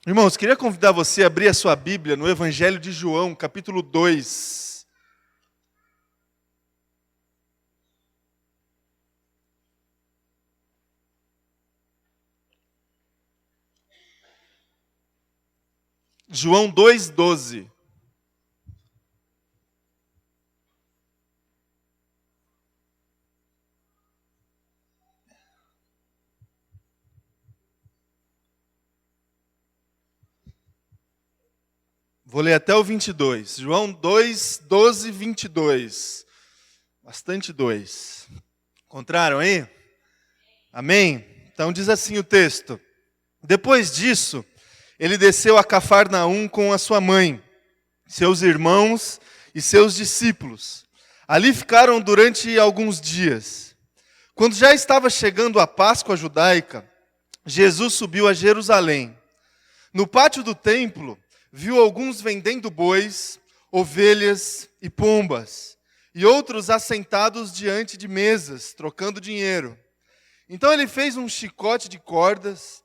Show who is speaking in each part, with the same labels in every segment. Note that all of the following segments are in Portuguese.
Speaker 1: Irmãos, queria convidar você a abrir a sua Bíblia no Evangelho de João, capítulo 2. João 2,12. Vou ler até o 22. João 2, 12, 22. Bastante dois. Encontraram aí? Amém? Então diz assim o texto. Depois disso, ele desceu a Cafarnaum com a sua mãe, seus irmãos e seus discípulos. Ali ficaram durante alguns dias. Quando já estava chegando a Páscoa judaica, Jesus subiu a Jerusalém. No pátio do templo, viu alguns vendendo bois, ovelhas e pombas, e outros assentados diante de mesas, trocando dinheiro. Então ele fez um chicote de cordas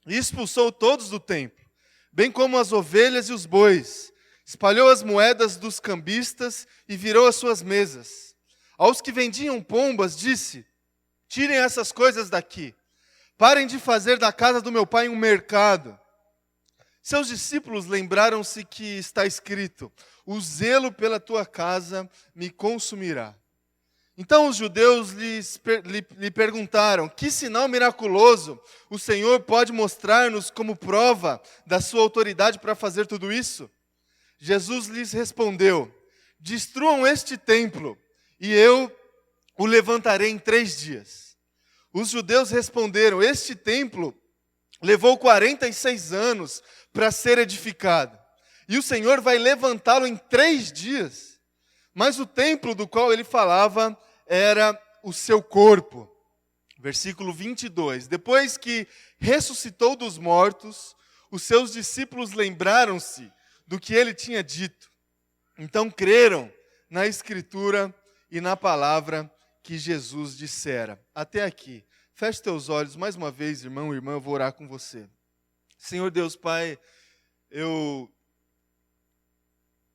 Speaker 1: e expulsou todos do templo, bem como as ovelhas e os bois. Espalhou as moedas dos cambistas e virou as suas mesas. Aos que vendiam pombas, disse: tirem essas coisas daqui. Parem de fazer da casa do meu pai um mercado. Seus discípulos lembraram-se que está escrito: o zelo pela tua casa me consumirá. Então os judeus lhe perguntaram: que sinal miraculoso o Senhor pode mostrar-nos como prova da sua autoridade para fazer tudo isso? Jesus lhes respondeu: destruam este templo, e eu o levantarei em 3 dias. Os judeus responderam: este templo levou 46 anos para ser edificado, e o Senhor vai levantá-lo em 3 dias. Mas o templo do qual ele falava era o seu corpo. Versículo 22. Depois que ressuscitou dos mortos, os seus discípulos lembraram-se do que ele tinha dito. Então creram na Escritura e na palavra que Jesus dissera. Até aqui. Feche teus olhos mais uma vez, irmão e irmã, eu vou orar com você. Senhor Deus Pai, eu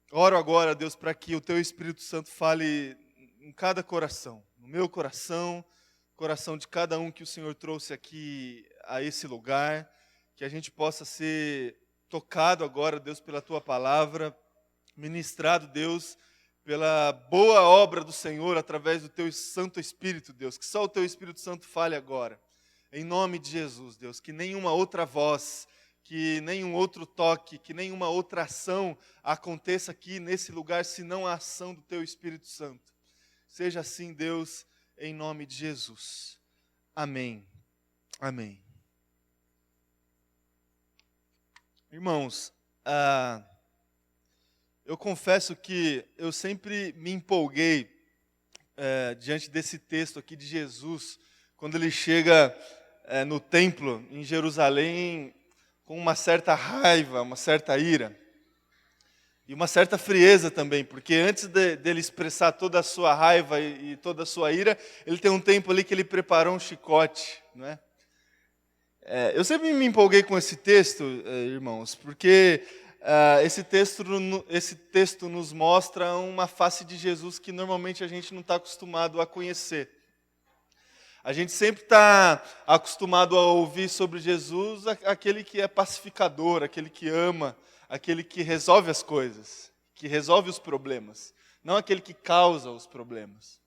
Speaker 1: oro agora, Deus, para que o Teu Espírito Santo fale em cada coração, no meu coração, coração de cada um que o Senhor trouxe aqui a esse lugar, que a gente possa ser tocado agora, Deus, pela Tua palavra, ministrado, Deus, pela boa obra do Senhor através do Teu Santo Espírito, Deus, que só o Teu Espírito Santo fale agora. Em nome de Jesus, Deus, que nenhuma outra voz, que nenhum outro toque, que nenhuma outra ação aconteça aqui nesse lugar, senão a ação do Teu Espírito Santo. Seja assim, Deus, em nome de Jesus. Amém. Amém. Irmãos, eu confesso que eu sempre me empolguei diante desse texto aqui de Jesus, quando ele chega no templo em Jerusalém com uma certa raiva, uma certa ira e uma certa frieza também, porque antes dele expressar toda a sua raiva e toda a sua ira, ele tem um tempo ali que ele preparou um chicote, não é? Eu sempre me empolguei com esse texto, irmãos, porque esse texto nos mostra uma face de Jesus que normalmente a gente não está acostumado a conhecer. A gente sempre está acostumado a ouvir sobre Jesus aquele que é pacificador, aquele que ama, aquele que resolve as coisas, que resolve os problemas, não aquele que causa os problemas.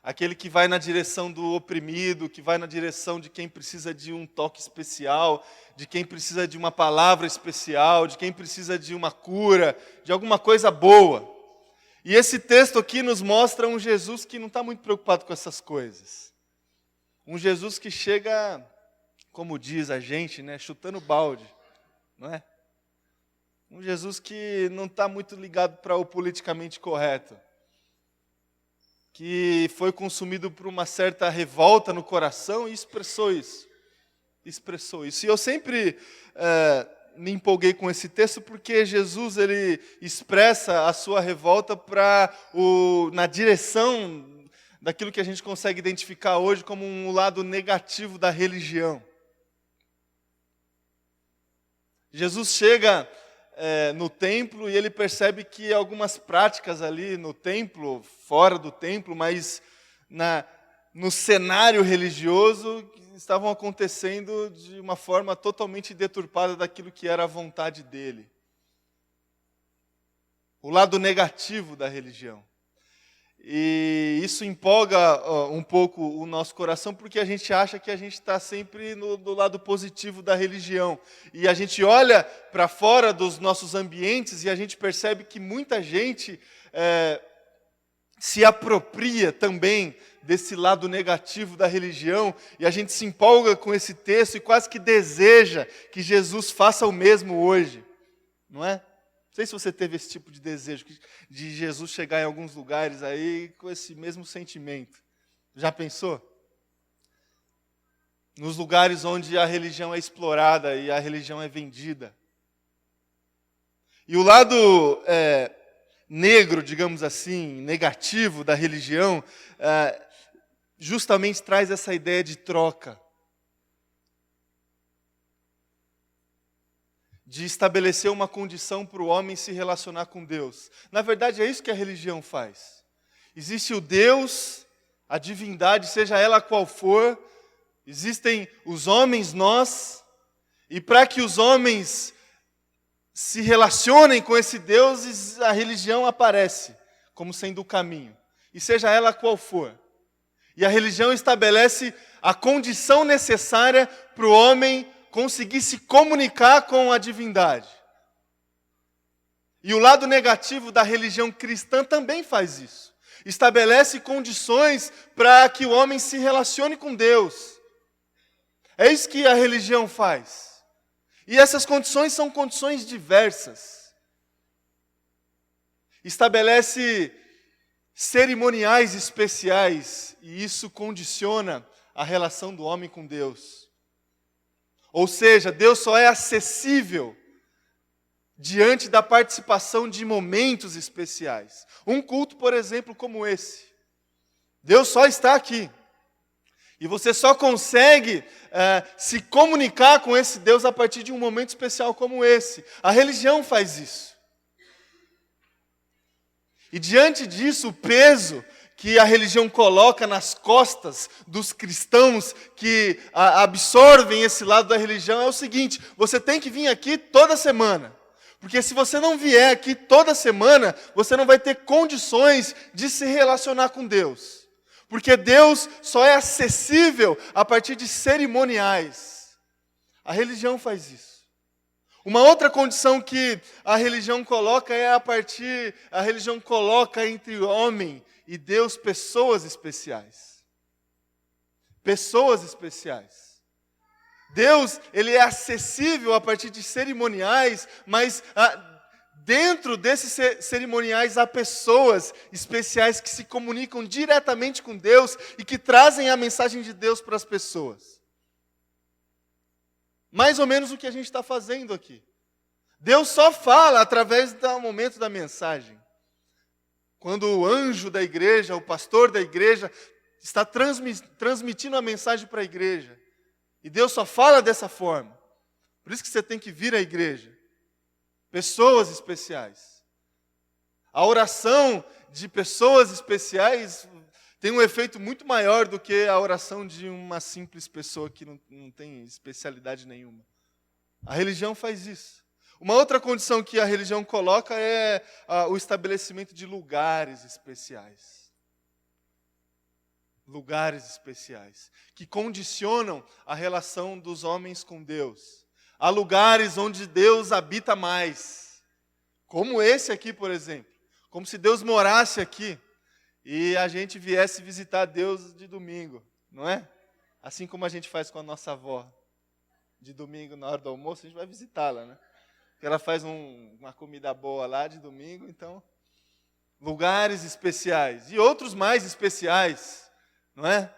Speaker 1: Aquele que vai na direção do oprimido, que vai na direção de quem precisa de um toque especial, de quem precisa de uma palavra especial, de quem precisa de uma cura, de alguma coisa boa. E esse texto aqui nos mostra um Jesus que não está muito preocupado com essas coisas. Um Jesus que chega, como diz a gente, né, chutando balde, não é? Um Jesus que não está muito ligado para o politicamente correto, que foi consumido por uma certa revolta no coração e expressou isso. E eu sempre me empolguei com esse texto porque Jesus ele expressa a sua revolta na direção daquilo que a gente consegue identificar hoje como um lado negativo da religião. Jesus chega no templo e ele percebe que algumas práticas ali no templo, fora do templo, mas no cenário religioso, estavam acontecendo de uma forma totalmente deturpada daquilo que era a vontade dele. O lado negativo da religião. E isso empolga um pouco o nosso coração, porque a gente acha que a gente está sempre do lado positivo da religião. E a gente olha para fora dos nossos ambientes e a gente percebe que muita gente se apropria também desse lado negativo da religião, e a gente se empolga com esse texto e quase que deseja que Jesus faça o mesmo hoje, não é? Não sei se você teve esse tipo de desejo, de Jesus chegar em alguns lugares aí com esse mesmo sentimento. Já pensou? Nos lugares onde a religião é explorada e a religião é vendida. E o lado negro, digamos assim, negativo da religião, justamente traz essa ideia de troca. De estabelecer uma condição para o homem se relacionar com Deus. Na verdade, é isso que a religião faz. Existe o Deus, a divindade, seja ela qual for, existem os homens, nós, e para que os homens se relacionem com esse Deus, a religião aparece como sendo o caminho, e seja ela qual for. E a religião estabelece a condição necessária para o homem conseguir se comunicar com a divindade. E o lado negativo da religião cristã também faz isso. Estabelece condições para que o homem se relacione com Deus. É isso que a religião faz. E essas condições são condições diversas. Estabelece cerimoniais especiais, e isso condiciona a relação do homem com Deus. Ou seja, Deus só é acessível diante da participação de momentos especiais. Um culto, por exemplo, como esse. Deus só está aqui. E você só consegue se comunicar com esse Deus a partir de um momento especial como esse. A religião faz isso. E diante disso, o peso que a religião coloca nas costas dos cristãos que absorvem esse lado da religião é o seguinte: você tem que vir aqui toda semana. Porque se você não vier aqui toda semana, você não vai ter condições de se relacionar com Deus. Porque Deus só é acessível a partir de cerimoniais. A religião faz isso. Uma outra condição que a religião coloca a religião coloca entre o homem e Deus pessoas especiais. Pessoas especiais. Deus, ele é acessível a partir de cerimoniais, mas dentro desses cerimoniais há pessoas especiais que se comunicam diretamente com Deus e que trazem a mensagem de Deus para as pessoas. Mais ou menos o que a gente está fazendo aqui. Deus só fala através do momento da mensagem. Quando o anjo da igreja, o pastor da igreja, está transmitindo a mensagem para a igreja. E Deus só fala dessa forma. Por isso que você tem que vir à igreja. Pessoas especiais. A oração de pessoas especiais tem um efeito muito maior do que a oração de uma simples pessoa que não tem especialidade nenhuma. A religião faz isso. Uma outra condição que a religião coloca é o estabelecimento de lugares especiais. Lugares especiais, que condicionam a relação dos homens com Deus. Há lugares onde Deus habita mais. Como esse aqui, por exemplo. Como se Deus morasse aqui e a gente viesse visitar Deus de domingo, não é? Assim como a gente faz com a nossa avó. De domingo, na hora do almoço, a gente vai visitá-la, né? Porque ela faz uma comida boa lá de domingo, então... Lugares especiais. E outros mais especiais, não é?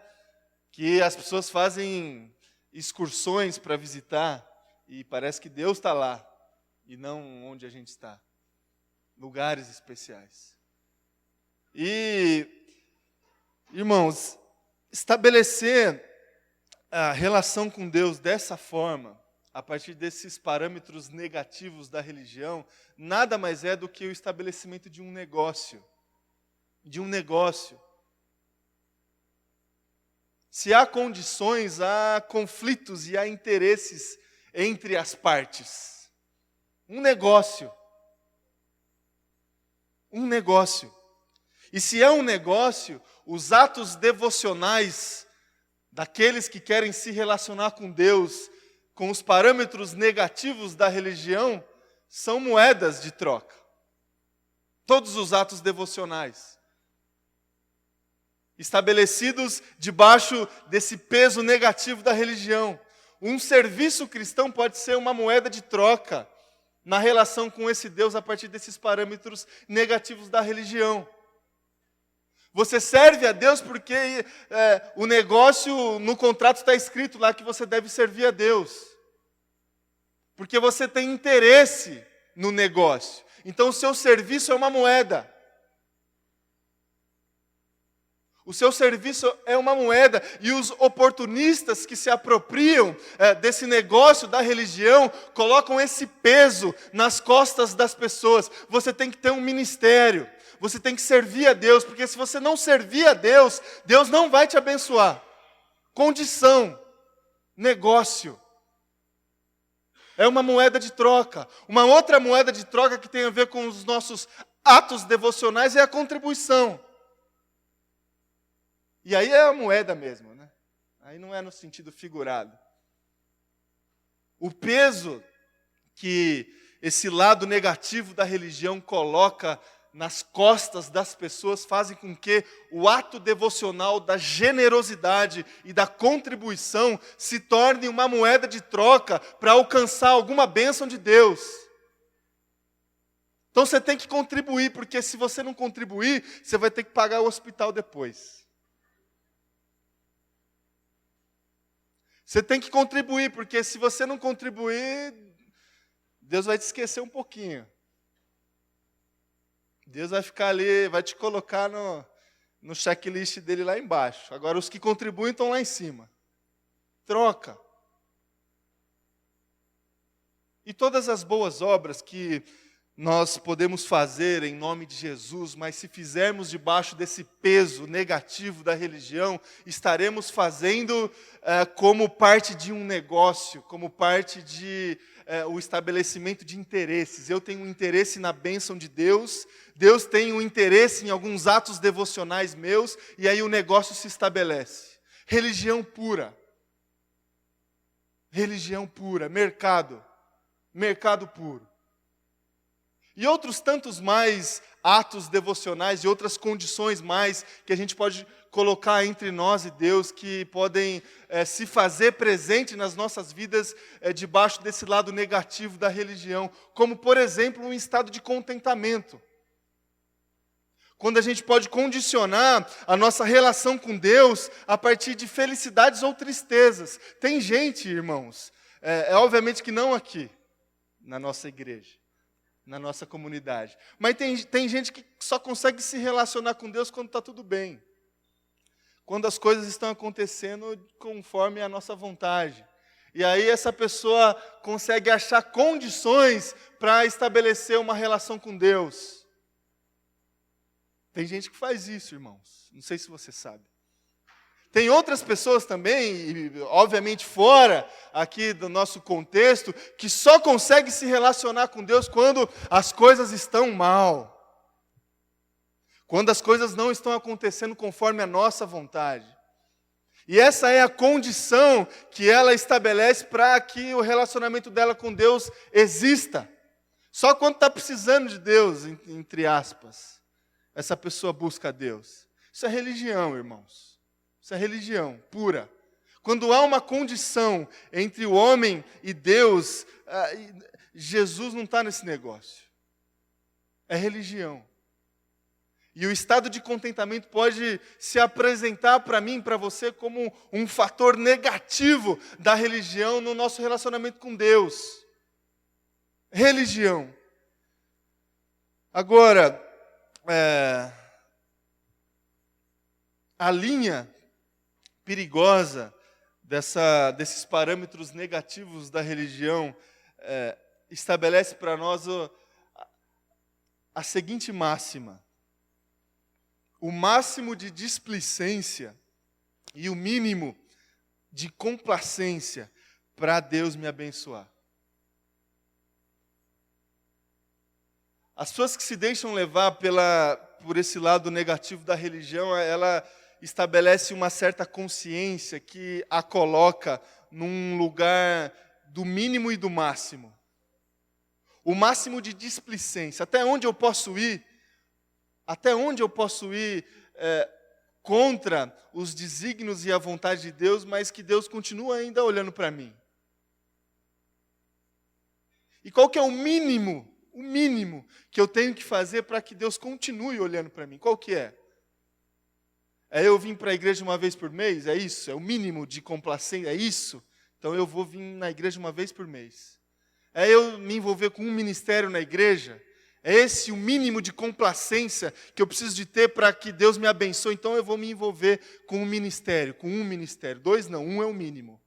Speaker 1: Que as pessoas fazem excursões para visitar e parece que Deus está lá e não onde a gente está. Lugares especiais. E, irmãos, estabelecer a relação com Deus dessa forma a partir desses parâmetros negativos da religião, nada mais é do que o estabelecimento de um negócio. De um negócio. Se há condições, há conflitos e há interesses entre as partes. Um negócio. Um negócio. E se é um negócio, os atos devocionais daqueles que querem se relacionar com Deus, com os parâmetros negativos da religião, são moedas de troca. Todos os atos devocionais, estabelecidos debaixo desse peso negativo da religião. Um serviço cristão pode ser uma moeda de troca na relação com esse Deus a partir desses parâmetros negativos da religião. Você serve a Deus porque o negócio, no contrato está escrito lá que você deve servir a Deus. Porque você tem interesse no negócio. Então o seu serviço é uma moeda. O seu serviço é uma moeda. E os oportunistas que se apropriam desse negócio da religião, colocam esse peso nas costas das pessoas. Você tem que ter um ministério. Você tem que servir a Deus, porque se você não servir a Deus, Deus não vai te abençoar. Condição, negócio. É uma moeda de troca. Uma outra moeda de troca que tem a ver com os nossos atos devocionais é a contribuição. E aí é a moeda mesmo, né? Aí não é no sentido figurado. O peso que esse lado negativo da religião coloca nas costas das pessoas fazem com que o ato devocional da generosidade e da contribuição se torne uma moeda de troca para alcançar alguma bênção de Deus. Então você tem que contribuir, porque se você não contribuir, você vai ter que pagar o hospital depois. Você tem que contribuir, porque se você não contribuir, Deus vai te esquecer um pouquinho. Deus vai ficar ali, vai te colocar no checklist dele lá embaixo. Agora, os que contribuem estão lá em cima. Troca. E todas as boas obras que nós podemos fazer em nome de Jesus, mas se fizermos debaixo desse peso negativo da religião, estaremos fazendo como parte de um negócio, como parte de o estabelecimento de interesses. Eu tenho um interesse na bênção de Deus, Deus tem um interesse em alguns atos devocionais meus, e aí o negócio se estabelece. Religião pura. Religião pura, mercado puro. E outros tantos mais atos devocionais e outras condições mais que a gente pode colocar entre nós e Deus, que podem se fazer presente nas nossas vidas debaixo desse lado negativo da religião, como, por exemplo, um estado de contentamento. Quando a gente pode condicionar a nossa relação com Deus a partir de felicidades ou tristezas. Tem gente, irmãos, obviamente que não aqui, na nossa igreja, na nossa comunidade. Mas tem gente que só consegue se relacionar com Deus quando está tudo bem. Quando as coisas estão acontecendo conforme a nossa vontade. E aí essa pessoa consegue achar condições para estabelecer uma relação com Deus. Tem gente que faz isso, irmãos. Não sei se você sabe. Tem outras pessoas também, e, obviamente fora aqui do nosso contexto, que só conseguem se relacionar com Deus quando as coisas estão mal. Quando as coisas não estão acontecendo conforme a nossa vontade. E essa é a condição que ela estabelece para que o relacionamento dela com Deus exista. Só quando está precisando de Deus, entre aspas, essa pessoa busca a Deus. Isso é religião, irmãos. Isso é religião pura. Quando há uma condição entre o homem e Deus, Jesus não está nesse negócio. É religião. E o estado de contentamento pode se apresentar para mim, para você, como um fator negativo da religião no nosso relacionamento com Deus. Religião. Agora, a linha perigosa desses parâmetros negativos da religião, estabelece para nós a seguinte máxima: o máximo de displicência e o mínimo de complacência para Deus me abençoar. As pessoas que se deixam levar por esse lado negativo da religião, ela estabelece uma certa consciência que a coloca num lugar do mínimo e do máximo. O máximo de displicência. Até onde eu posso ir? Até onde eu posso ir contra os desígnios e a vontade de Deus, mas que Deus continua ainda olhando para mim? E qual que é o mínimo que eu tenho que fazer para que Deus continue olhando para mim? Qual que é? É eu vim para a igreja uma vez por mês? É isso? É o mínimo de complacência? É isso? Então eu vou vir na igreja uma vez por mês. É eu me envolver com um ministério na igreja? É esse o mínimo de complacência que eu preciso de ter para que Deus me abençoe? Então eu vou me envolver com um ministério. 2 não, 1 é o mínimo.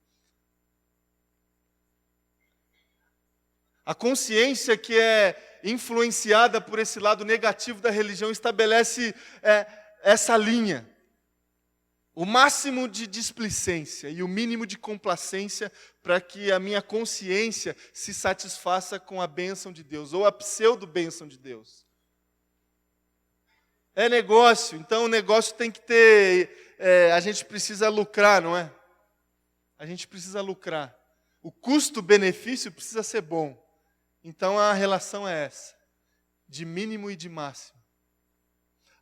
Speaker 1: A consciência que é influenciada por esse lado negativo da religião estabelece essa linha. O máximo de displicência e o mínimo de complacência para que a minha consciência se satisfaça com a bênção de Deus, ou a pseudo-bênção de Deus. É negócio, então o negócio tem que ter... a gente precisa lucrar, não é? A gente precisa lucrar. O custo-benefício precisa ser bom. Então a relação é essa, de mínimo e de máximo.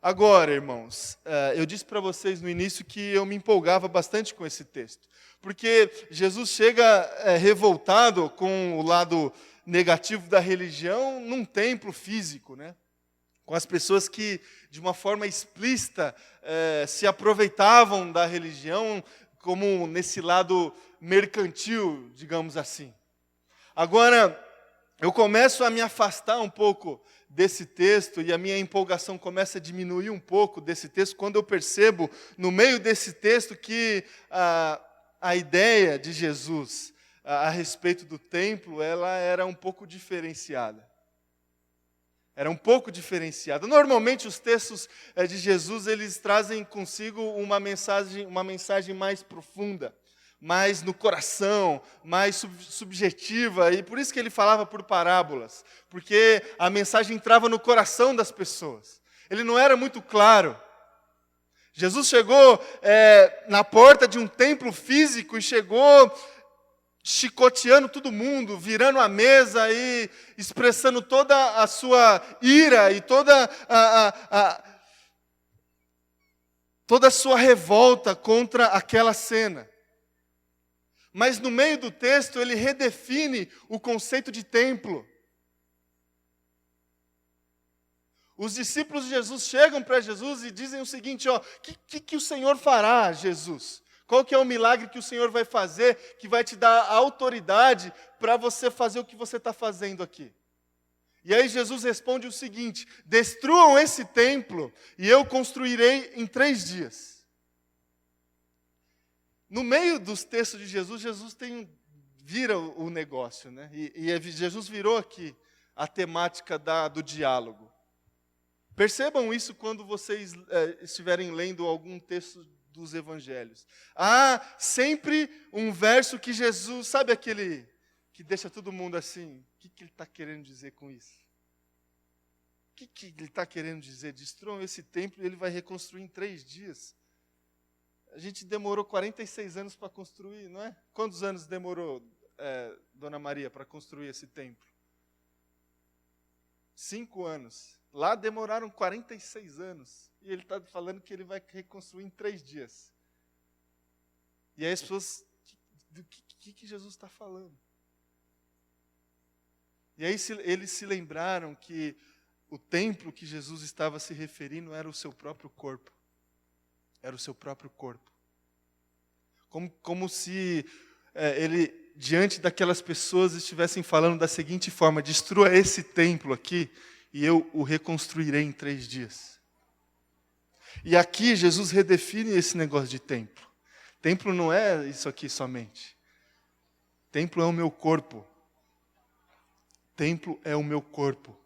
Speaker 1: Agora, irmãos, eu disse para vocês no início que eu me empolgava bastante com esse texto, porque Jesus chega revoltado com o lado negativo da religião num templo físico, né? Com as pessoas que, de uma forma explícita, se aproveitavam da religião como nesse lado mercantil, digamos assim. Agora, eu começo a me afastar um pouco desse texto e a minha empolgação começa a diminuir um pouco desse texto quando eu percebo, no meio desse texto, que a ideia de Jesus a respeito do templo, ela era um pouco diferenciada. Era um pouco diferenciada. Normalmente os textos de Jesus, eles trazem consigo uma mensagem mais profunda, mais no coração, mais subjetiva, e por isso que ele falava por parábolas, porque a mensagem entrava no coração das pessoas. Ele não era muito claro. Jesus chegou na porta de um templo físico e chegou chicoteando todo mundo, virando a mesa e expressando toda a sua ira e toda a sua revolta contra aquela cena. Mas no meio do texto ele redefine o conceito de templo. Os discípulos de Jesus chegam para Jesus e dizem o seguinte: que o Senhor fará, Jesus? Qual que é o milagre que o Senhor vai fazer, que vai te dar a autoridade para você fazer o que você está fazendo aqui? E aí Jesus responde o seguinte: destruam esse templo e eu construirei em 3 dias. No meio dos textos de Jesus, vira o negócio, né? E Jesus virou aqui a temática do diálogo. Percebam isso quando vocês estiverem lendo algum texto dos evangelhos. Há sempre um verso que Jesus, sabe aquele que deixa todo mundo assim, o que ele está querendo dizer com isso? O que ele está querendo dizer? Destruam esse templo e ele vai reconstruir em 3 dias. A gente demorou 46 anos para construir, não é? Quantos anos demorou, Dona Maria, para construir esse templo? 5 anos. Lá demoraram 46 anos. E ele está falando que ele vai reconstruir em 3 dias. E aí as pessoas, do que Jesus está falando? E aí eles se lembraram que o templo que Jesus estava se referindo era o seu próprio corpo. Era o seu próprio corpo. Como se ele, diante daquelas pessoas, estivessem falando da seguinte forma: destrua esse templo aqui e eu o reconstruirei em 3 dias. E aqui Jesus redefine esse negócio de templo. Templo não é isso aqui somente. Templo é o meu corpo. Templo é o meu corpo.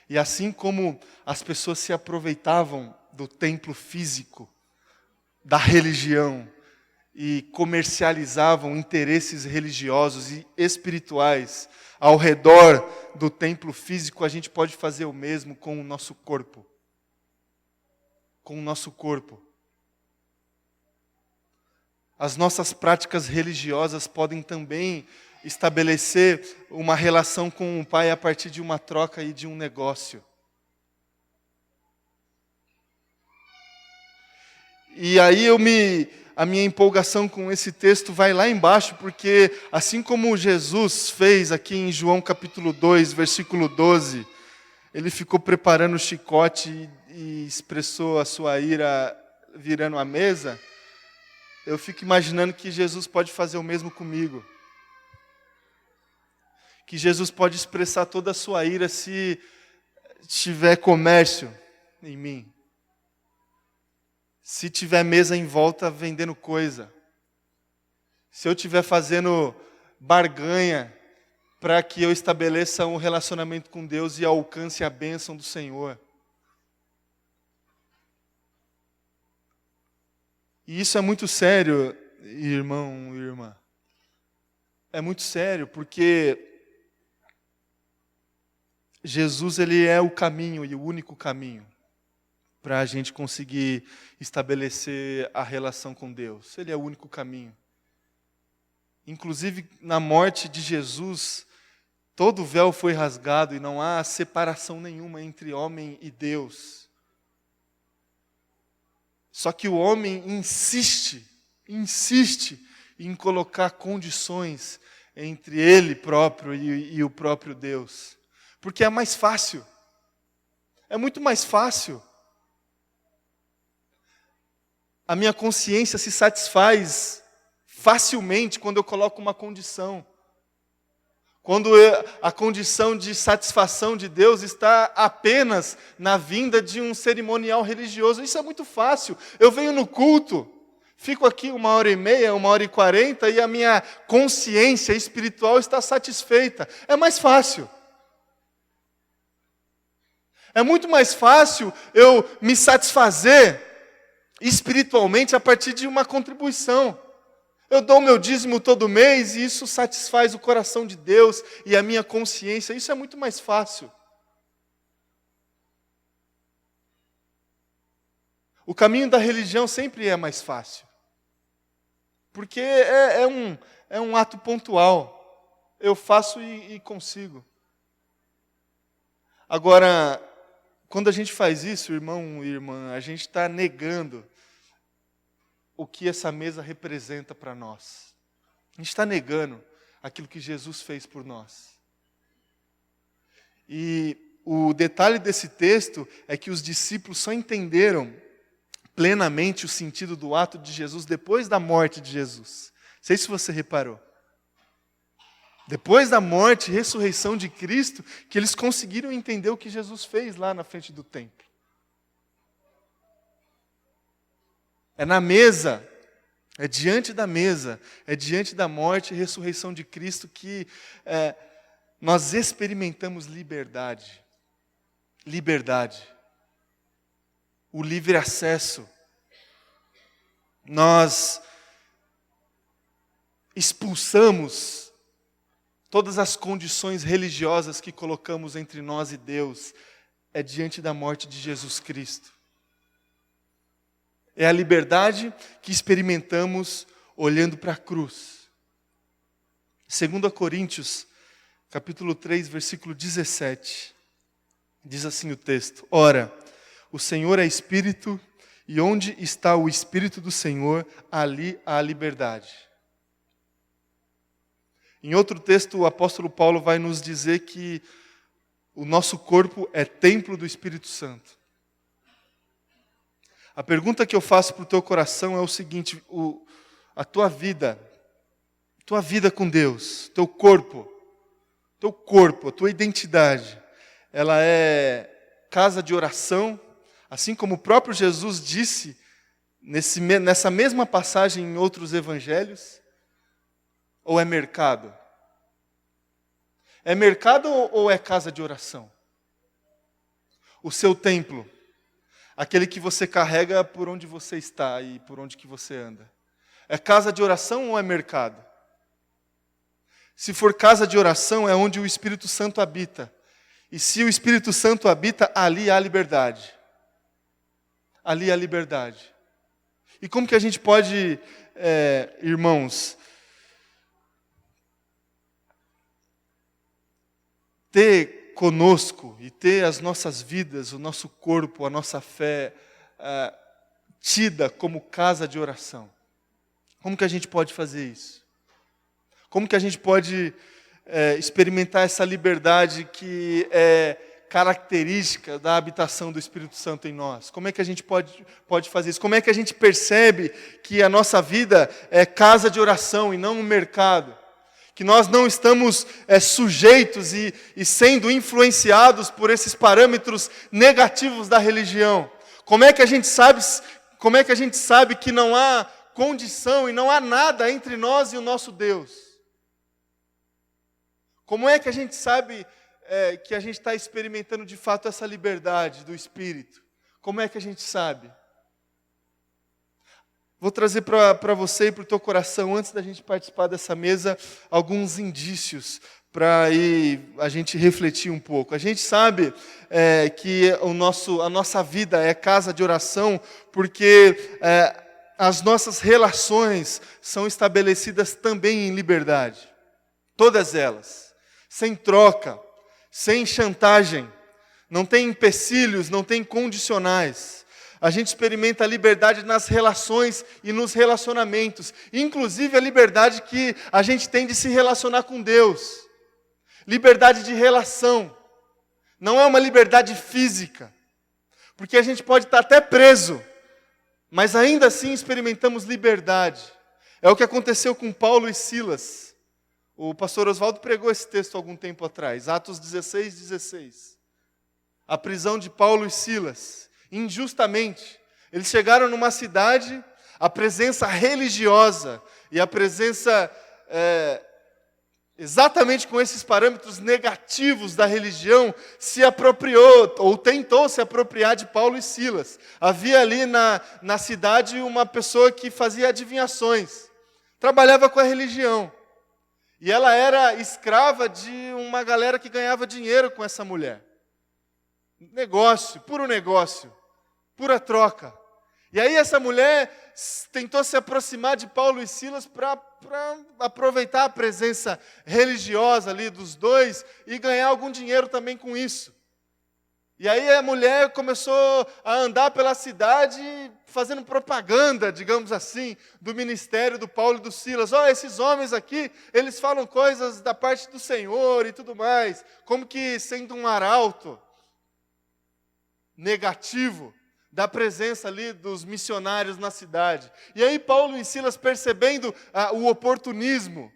Speaker 1: E assim como as pessoas se aproveitavam do templo físico, da religião, e comercializavam interesses religiosos e espirituais ao redor do templo físico, a gente pode fazer o mesmo com o nosso corpo. Com o nosso corpo. As nossas práticas religiosas podem também estabelecer uma relação com o Pai a partir de uma troca e de um negócio. E aí a minha empolgação com esse texto vai lá embaixo, porque assim como Jesus fez aqui em João capítulo 2, versículo 12, ele ficou preparando o chicote e expressou a sua ira virando a mesa, eu fico imaginando que Jesus pode fazer o mesmo comigo. Que Jesus pode expressar toda a sua ira se tiver comércio em mim. Se tiver mesa em volta vendendo coisa. Se eu estiver fazendo barganha para que eu estabeleça um relacionamento com Deus e alcance a bênção do Senhor. E isso é muito sério, irmão e irmã. É muito sério, porque Jesus, ele é o caminho e o único caminho para a gente conseguir estabelecer a relação com Deus. Ele é o único caminho. Inclusive, na morte de Jesus, todo o véu foi rasgado e não há separação nenhuma entre homem e Deus. Só que o homem insiste em colocar condições entre ele próprio e o próprio Deus. Porque é mais fácil. É muito mais fácil. A minha consciência se satisfaz facilmente quando eu coloco uma condição. Quando a condição de satisfação de Deus está apenas na vinda de um cerimonial religioso. Isso é muito fácil. Eu venho no culto, fico aqui 1h30, 1h40 e a minha consciência espiritual está satisfeita. É mais fácil. É muito mais fácil eu me satisfazer espiritualmente a partir de uma contribuição. Eu dou o meu dízimo todo mês e isso satisfaz o coração de Deus e a minha consciência. Isso é muito mais fácil. O caminho da religião sempre é mais fácil. Porque é um ato pontual. Eu faço e consigo. Agora, quando a gente faz isso, irmão e irmã, a gente está negando o que essa mesa representa para nós. A gente está negando aquilo que Jesus fez por nós. E o detalhe desse texto é que os discípulos só entenderam plenamente o sentido do ato de Jesus depois da morte de Jesus. Não sei se você reparou. Depois da morte e ressurreição de Cristo, que eles conseguiram entender o que Jesus fez lá na frente do templo. É na mesa, é diante da mesa, é diante da morte e ressurreição de Cristo que nós experimentamos liberdade. Liberdade. O livre acesso. Nós expulsamos todas as condições religiosas que colocamos entre nós e Deus. É diante da morte de Jesus Cristo. É a liberdade que experimentamos olhando para a cruz. 2 Coríntios, capítulo 3, versículo 17. Diz assim o texto: Ora, o Senhor é Espírito, e onde está o Espírito do Senhor, ali há liberdade. Em outro texto, o apóstolo Paulo vai nos dizer que o nosso corpo é templo do Espírito Santo. A pergunta que eu faço para o teu coração é o seguinte: a tua vida com Deus, teu corpo, a tua identidade, ela é casa de oração, assim como o próprio Jesus disse nessa mesma passagem em outros evangelhos? Ou é mercado? É mercado ou é casa de oração? O seu templo, aquele que você carrega por onde você está e por onde que você anda. É casa de oração ou é mercado? Se for casa de oração, é onde o Espírito Santo habita. E se o Espírito Santo habita, ali há liberdade. Ali há liberdade. E como que a gente pode, irmãos, ter conosco e ter as nossas vidas, o nosso corpo, a nossa fé tida como casa de oração? Como que a gente pode fazer isso? Como que a gente pode experimentar essa liberdade que é característica da habitação do Espírito Santo em nós? Como é que a gente pode fazer isso? Como é que a gente percebe que a nossa vida é casa de oração e não um mercado? Que nós não estamos sujeitos e sendo influenciados por esses parâmetros negativos da religião? Como é que a gente sabe que não há condição e não há nada entre nós e o nosso Deus? Como é que a gente sabe que a gente está experimentando de fato essa liberdade do Espírito? Como é que a gente sabe? Vou trazer para você e para o teu coração, antes da gente participar dessa mesa, alguns indícios para a gente refletir um pouco. A gente sabe que a nossa vida é casa de oração porque as nossas relações são estabelecidas também em liberdade. Todas elas. Sem troca, sem chantagem. Não tem empecilhos, não tem condicionais. A gente experimenta a liberdade nas relações e nos relacionamentos. Inclusive a liberdade que a gente tem de se relacionar com Deus. Liberdade de relação. Não é uma liberdade física. Porque a gente pode estar até preso, mas ainda assim experimentamos liberdade. É o que aconteceu com Paulo e Silas. O pastor Oswaldo pregou esse texto há algum tempo atrás. Atos 16:16. A prisão de Paulo e Silas. Injustamente. Eles chegaram numa cidade, a presença religiosa e a presença exatamente com esses parâmetros negativos da religião, se apropriou, ou tentou se apropriar de Paulo e Silas. Havia ali na cidade uma pessoa que fazia adivinhações, trabalhava com a religião. E ela era escrava de uma galera que ganhava dinheiro com essa mulher. Negócio, pura troca. E aí essa mulher tentou se aproximar de Paulo e Silas para aproveitar a presença religiosa ali dos dois e ganhar algum dinheiro também com isso. E aí a mulher começou a andar pela cidade fazendo propaganda, digamos assim, do ministério do Paulo e do Silas. Esses homens aqui, eles falam coisas da parte do Senhor e tudo mais, como que sendo um arauto negativo da presença ali dos missionários na cidade. E aí Paulo e Silas, percebendo o oportunismo,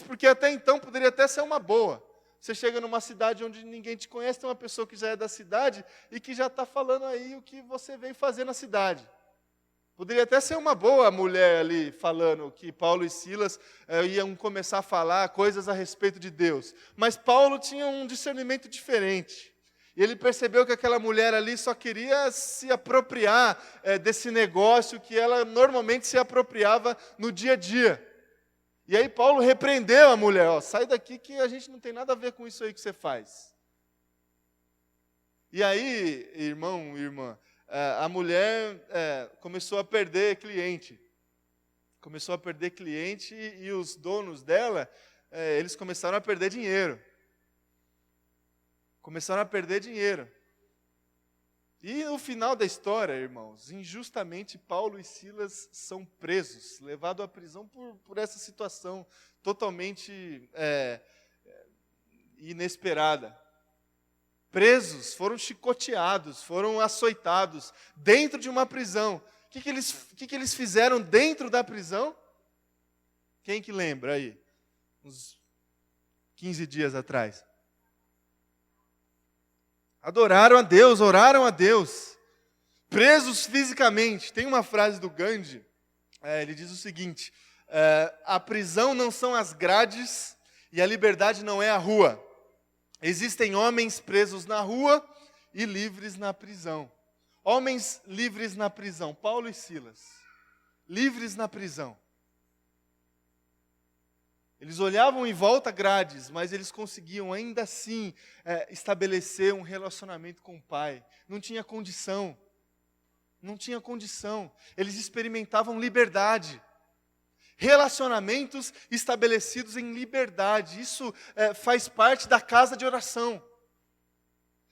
Speaker 1: porque até então poderia até ser uma boa. Você chega numa cidade onde ninguém te conhece, tem uma pessoa que já é da cidade e que já está falando aí o que você veio fazer na cidade. Poderia até ser uma boa mulher ali falando que Paulo e Silas iam começar a falar coisas a respeito de Deus. Mas Paulo tinha um discernimento diferente. E ele percebeu que aquela mulher ali só queria se apropriar desse negócio que ela normalmente se apropriava no dia a dia. E aí Paulo repreendeu a mulher, sai daqui que a gente não tem nada a ver com isso aí que você faz. E aí, irmão, irmã, a mulher começou a perder cliente. E os donos dela, eles começaram a perder dinheiro. E no final da história, irmãos, injustamente Paulo e Silas são presos, levados à prisão por essa situação totalmente inesperada. Presos, foram chicoteados, foram açoitados dentro de uma prisão. O que eles fizeram dentro da prisão? Quem que lembra aí? Uns 15 dias atrás. Adoraram a Deus, oraram a Deus. presos fisicamente. Tem uma frase do Gandhi, ele diz o seguinte: a prisão não são as grades e a liberdade não é a rua. Existem homens presos na rua e livres na prisão. Homens livres na prisão, Paulo e Silas, livres na prisão. Eles olhavam em volta grades, mas eles conseguiam ainda assim estabelecer um relacionamento com o Pai. Não tinha condição. Não tinha condição. Eles experimentavam liberdade. Relacionamentos estabelecidos em liberdade. Isso faz parte da casa de oração.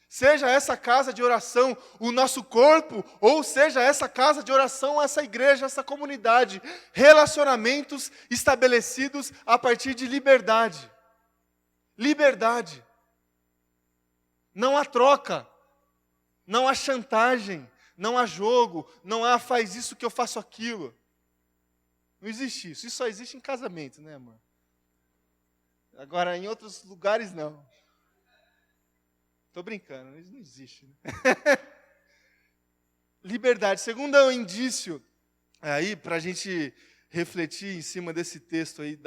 Speaker 1: Seja essa casa de oração o nosso corpo, ou seja essa casa de oração, essa igreja, essa comunidade. Relacionamentos estabelecidos a partir de liberdade. Liberdade. Não há troca, não há chantagem, não há jogo, não há faz isso que eu faço aquilo. Não existe isso. Isso só existe em casamento, né, amor? Agora, em outros lugares, não. Estou brincando, isso não existe. Né? Liberdade. Segundo é um indício, aí, para a gente refletir em cima desse texto aí,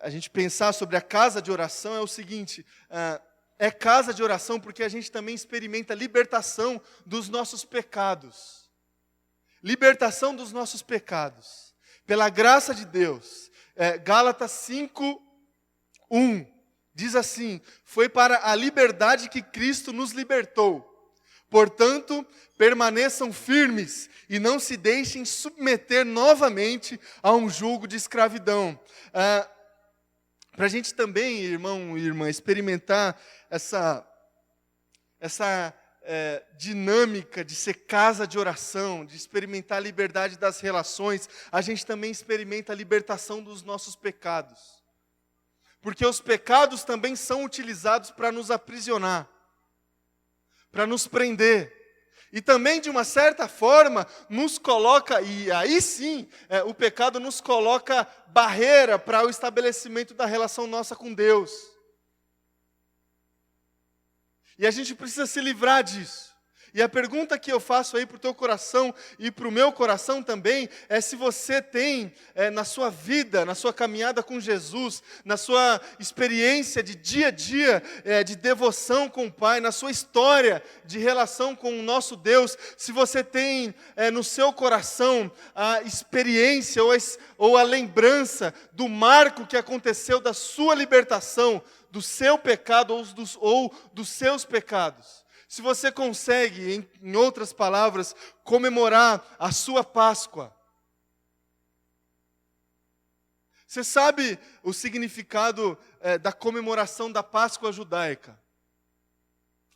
Speaker 1: a gente pensar sobre a casa de oração, é o seguinte: é casa de oração porque a gente também experimenta libertação dos nossos pecados. Libertação dos nossos pecados. Pela graça de Deus. Gálatas 5:1. Diz assim: foi para a liberdade que Cristo nos libertou. Portanto, permaneçam firmes e não se deixem submeter novamente a um jugo de escravidão. Para a gente também, irmão e irmã, experimentar essa dinâmica de ser casa de oração, de experimentar a liberdade das relações, a gente também experimenta a libertação dos nossos pecados. Porque os pecados também são utilizados para nos aprisionar, para nos prender. E também, de uma certa forma, nos coloca, e aí sim, o pecado nos coloca barreira para o estabelecimento da relação nossa com Deus. E a gente precisa se livrar disso. E a pergunta que eu faço aí para o teu coração e para o meu coração também é se você tem na sua vida, na sua caminhada com Jesus, na sua experiência de dia a dia, de devoção com o Pai, na sua história de relação com o nosso Deus, se você tem no seu coração a experiência ou a lembrança do marco que aconteceu da sua libertação, do seu pecado ou dos seus pecados. Se você consegue, em outras palavras, comemorar a sua Páscoa. Você sabe o significado da comemoração da Páscoa judaica?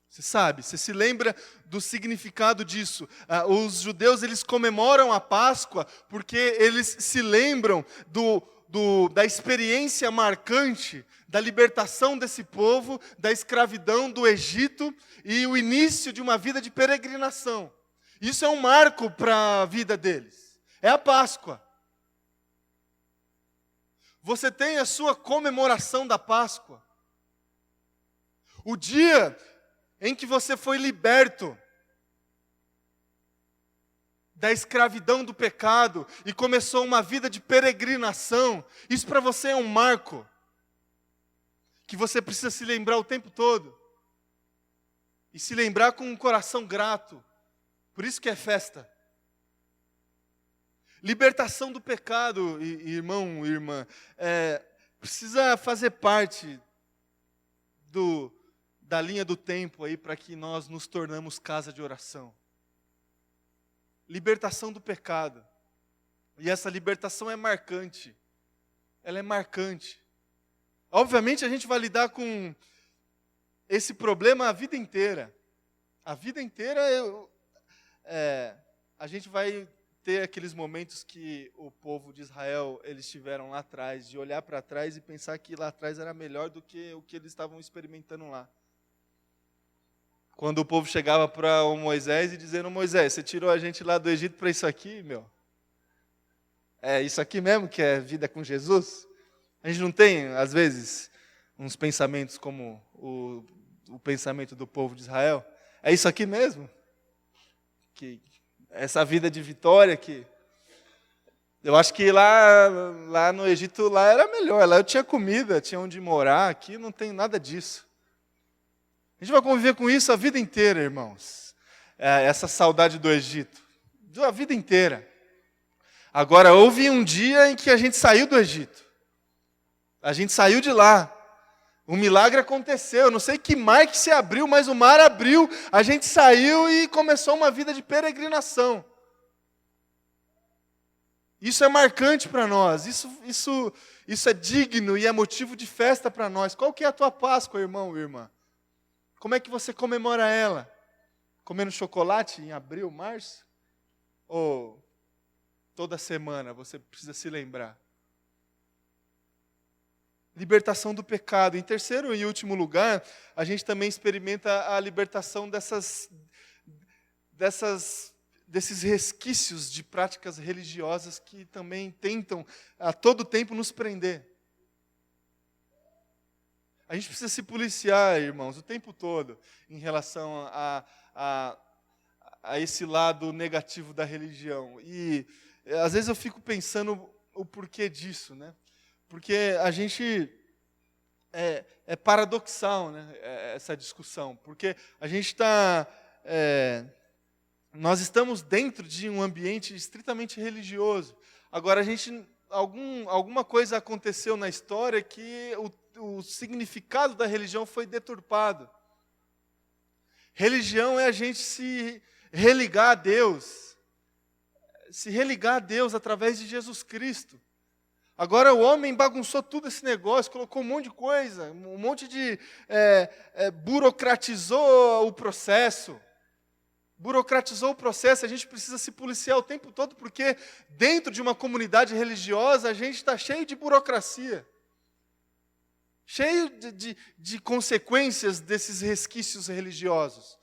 Speaker 1: Você sabe, você se lembra do significado disso. Os judeus, eles comemoram a Páscoa porque eles se lembram da experiência marcante da libertação desse povo, da escravidão do Egito e o início de uma vida de peregrinação. Isso é um marco para a vida deles. É a Páscoa. Você tem a sua comemoração da Páscoa. O dia em que você foi liberto da escravidão do pecado e começou uma vida de peregrinação. Isso para você é um marco que você precisa se lembrar o tempo todo. E se lembrar com um coração grato. Por isso que é festa. Libertação do pecado, irmão e irmã, precisa fazer parte da linha do tempo aí para que nós nos tornamos casa de oração. Libertação do pecado. E essa libertação é marcante. Ela é marcante. Obviamente a gente vai lidar com esse problema a vida inteira. A vida inteira a gente vai ter aqueles momentos que o povo de Israel, eles tiveram lá atrás, de olhar para trás e pensar que lá atrás era melhor do que o que eles estavam experimentando lá. Quando o povo chegava para o Moisés e dizendo: Moisés, você tirou a gente lá do Egito para isso aqui, meu? É isso aqui mesmo que é vida com Jesus? A gente não tem, às vezes, uns pensamentos como o pensamento do povo de Israel? É isso aqui mesmo? que essa vida de vitória que eu acho que lá no Egito lá era melhor, lá eu tinha comida, tinha onde morar, aqui não tem nada disso. A gente vai conviver com isso a vida inteira, irmãos. Essa saudade do Egito, a vida inteira. Agora, houve um dia em que a gente saiu do Egito. A gente saiu de lá. Um milagre aconteceu. Eu não sei que mar que se abriu, mas o mar abriu. A gente saiu e começou uma vida de peregrinação. Isso é marcante para nós. Isso é digno e é motivo de festa para nós. Qual que é a tua Páscoa, irmão e irmã? Como é que você comemora ela? Comendo chocolate em abril, março? Ou toda semana você precisa se lembrar? Libertação do pecado. Em terceiro e último lugar, a gente também experimenta a libertação desses resquícios de práticas religiosas que também tentam a todo tempo nos prender. A gente precisa se policiar, irmãos, o tempo todo em relação a esse lado negativo da religião. E às vezes eu fico pensando o porquê disso, né? Porque a gente é paradoxal, né, essa discussão, porque a gente está nós estamos dentro de um ambiente estritamente religioso. Agora alguma coisa aconteceu na história que o significado da religião foi deturpado. Religião é a gente se religar a Deus, através de Jesus Cristo. Agora o homem bagunçou tudo esse negócio, colocou um monte de coisa, um monte de burocratizou o processo. A gente precisa se policiar o tempo todo, porque dentro de uma comunidade religiosa a gente está cheio de burocracia. Cheio de consequências desses resquícios religiosos.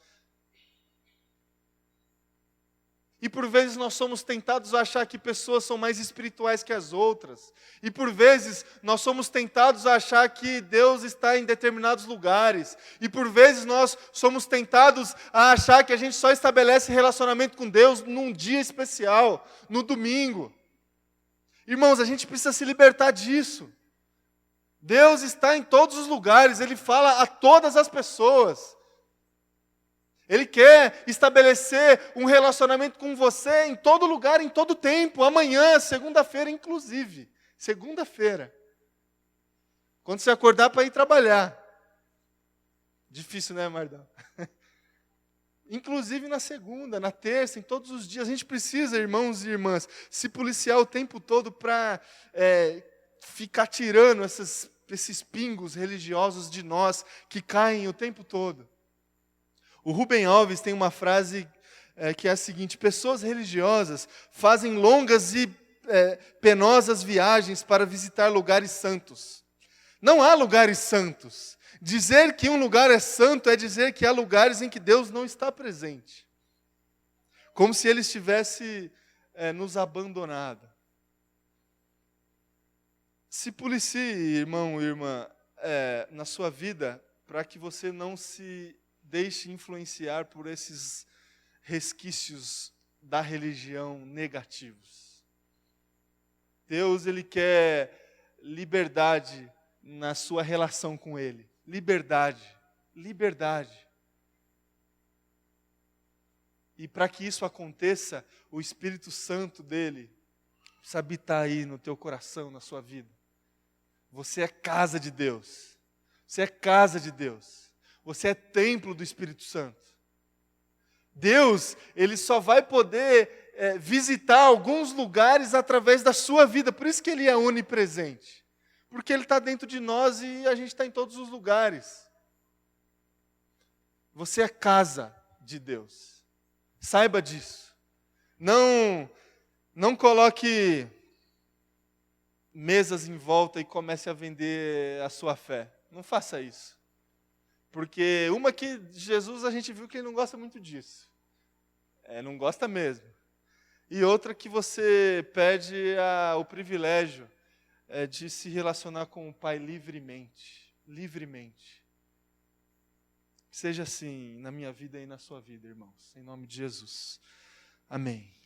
Speaker 1: E por vezes nós somos tentados a achar que pessoas são mais espirituais que as outras. E por vezes nós somos tentados a achar que Deus está em determinados lugares. E por vezes nós somos tentados a achar que a gente só estabelece relacionamento com Deus num dia especial, no domingo. Irmãos, a gente precisa se libertar disso. Deus está em todos os lugares, Ele fala a todas as pessoas. Ele quer estabelecer um relacionamento com você em todo lugar, em todo tempo. Amanhã, segunda-feira, inclusive. Segunda-feira. Quando você acordar para ir trabalhar. Difícil, né, Mardão? Inclusive na segunda, na terça, em todos os dias. A gente precisa, irmãos e irmãs, se policiar o tempo todo para ficar tirando esses pingos religiosos de nós que caem o tempo todo. O Rubem Alves tem uma frase que é a seguinte: pessoas religiosas fazem longas e penosas viagens para visitar lugares santos. Não há lugares santos. Dizer que um lugar é santo é dizer que há lugares em que Deus não está presente. Como se Ele estivesse nos abandonado. Se policie, irmão e irmã, na sua vida, para que você não se deixe influenciar por esses resquícios da religião negativos. Deus, Ele quer liberdade na sua relação com Ele. Liberdade. E para que isso aconteça, o Espírito Santo dEle precisa habitar aí no teu coração, na sua vida. Você é casa de Deus. Você é casa de Deus. Você é templo do Espírito Santo. Deus, Ele só vai poder visitar alguns lugares através da sua vida. Por isso que Ele é onipresente. Porque Ele está dentro de nós e a gente está em todos os lugares. Você é casa de Deus. Saiba disso. Não coloque mesas em volta e comece a vender a sua fé. Não faça isso. Porque uma que Jesus a gente viu que Ele não gosta muito disso. Não gosta mesmo. E outra que você pede o privilégio de se relacionar com o Pai livremente. Que seja assim na minha vida e na sua vida, irmãos. Em nome de Jesus. Amém.